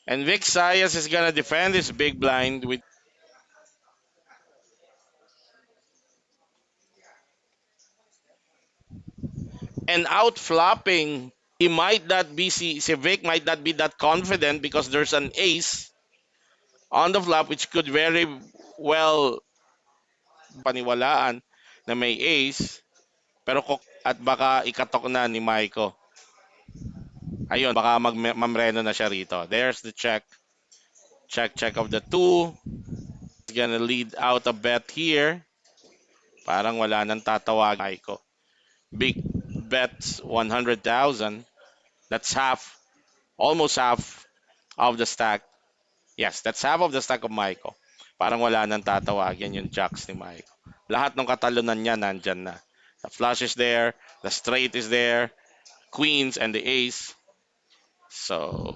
And Vic Sayas is gonna defend his big blind with and out flopping. He might not be si Vic might not be that confident because there's an ace on the flop which could very well paniwalaan na may ace pero at baka ikatok na ni Maiko. Ayun, baka mamreno na siya rito. There's the check. Check of the two. He's gonna lead out a bet here. Parang wala nang tatawag Maiko. Big bets 100,000. That's half, almost half of the stack. Yes, that's half of the stack of Maiko. Parang wala nang tatawagin yung jacks ni Maiko. Lahat ng katalunan niya nandyan na. The flush is there, the straight is there, queens and the ace. So,